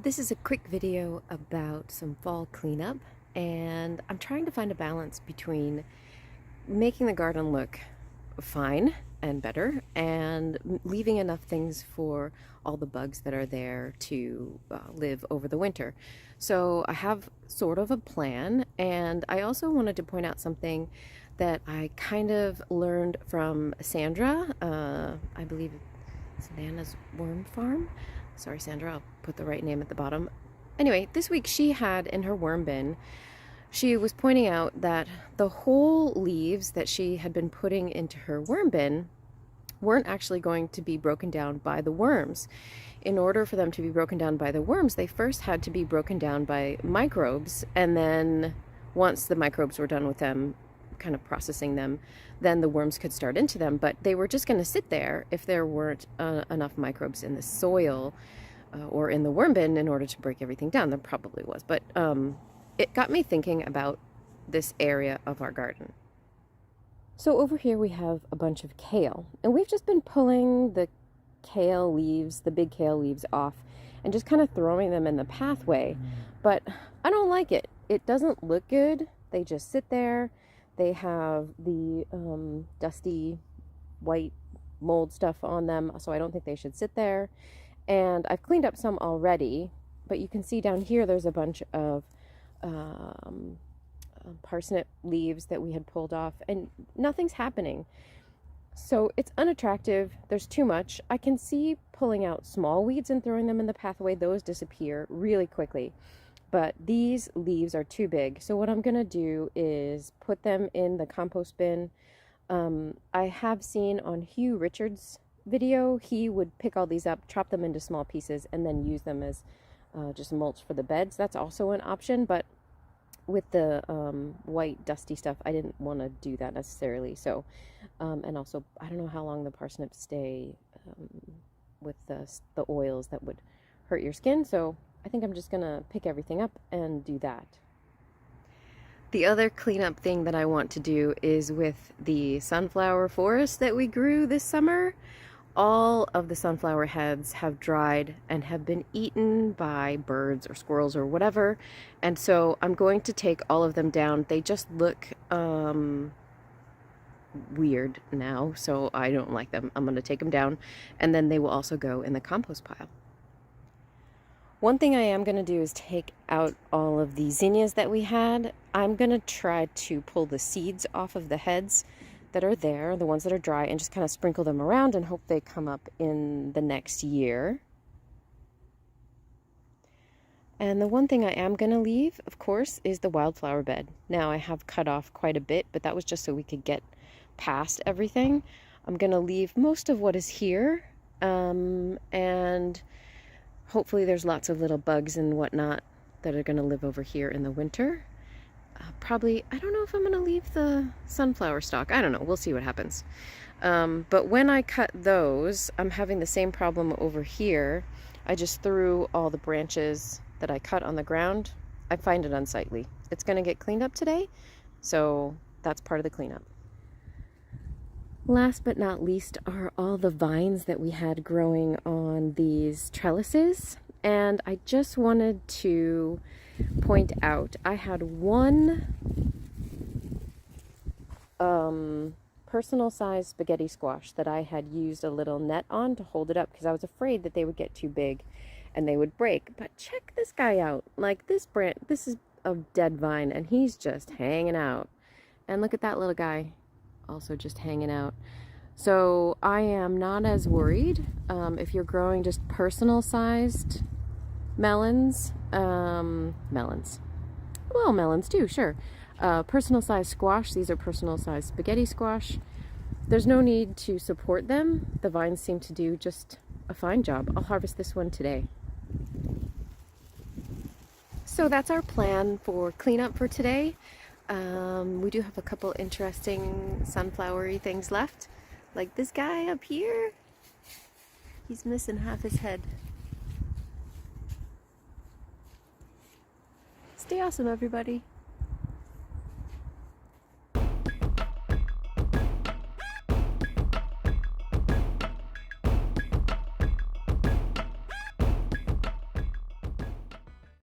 This is a quick video about some fall cleanup, and I'm trying to find a balance between making the garden look fine and better and leaving enough things for all the bugs that are there to live over the winter. So I have sort of a plan, and I also wanted to point out something that I kind of learned from Sandra, I believe it's Nana's Worm Farm. Sorry, Sandra, I'll put the right name at the bottom. Anyway, this week she had in her worm bin, she was pointing out that the whole leaves that she had been putting into her worm bin weren't actually going to be broken down by the worms. In order for them to be broken down by the worms, they first had to be broken down by microbes, and then once the microbes were done with them, kind of processing them, then the worms could start into them. But they were just going to sit there if there weren't enough microbes in the soil or in the worm bin in order to break everything down. There probably was, but it got me thinking about this area of our garden. So over here we have a bunch of kale, and we've just been pulling the kale leaves, the big kale leaves, off and just kind of throwing them in the pathway. But I don't like it. It doesn't look good. They just sit there. They have the dusty white mold stuff on them, so I don't think they should sit there. And I've cleaned up some already, but you can see down here there's a bunch of parsnip leaves that we had pulled off, and nothing's happening. So it's unattractive. There's too much. I can see pulling out small weeds and throwing them in the pathway. Those disappear really quickly. But these leaves are too big. So what I'm going to do is put them in the compost bin. I have seen on Hugh Richards' video, he would pick all these up, chop them into small pieces, and then use them as just mulch for the beds. That's also an option, but with the white dusty stuff, I didn't want to do that necessarily. So, and also, I don't know how long the parsnips stay with the oils that would hurt your skin. So I think I'm just gonna pick everything up and do that. The other cleanup thing that I want to do is with the sunflower forest that we grew this summer. All of the sunflower heads have dried and have been eaten by birds or squirrels or whatever, and so I'm going to take all of them down. They just look weird now, so I don't like them. I'm going to take them down, and then they will also go in the compost pile. One thing I am going to do is take out all of the zinnias that we had. I'm going to try to pull the seeds off of the heads that are there, the ones that are dry, and just kind of sprinkle them around and hope they come up in the next year. And the one thing I am going to leave, of course, is the wildflower bed. Now I have cut off quite a bit, but that was just so we could get past everything. I'm going to leave most of what is here, and hopefully there's lots of little bugs and whatnot that are going to live over here in the winter. Probably, I don't know if I'm going to leave the sunflower stalk. I don't know. We'll see what happens. But when I cut those, I'm having the same problem over here. I just threw all the branches that I cut on the ground. I find it unsightly. It's going to get cleaned up today, so that's part of the cleanup. Last but not least are all the vines that we had growing on these trellises. And I just wanted to point out, I had one personal size spaghetti squash that I had used a little net on to hold it up because I was afraid that they would get too big and they would break. But check this guy out. Like, this is a dead vine, and he's just hanging out. And look at that little guy, also just hanging out. So I am not as worried. If you're growing just personal sized melons, melons too, sure. Personal sized squash, these are personal sized spaghetti squash. There's no need to support them. The vines seem to do just a fine job. I'll harvest this one today. So that's our plan for cleanup for today. We do have a couple interesting sunflowery things left, like this guy up here. He's missing half his head. Stay awesome, everybody.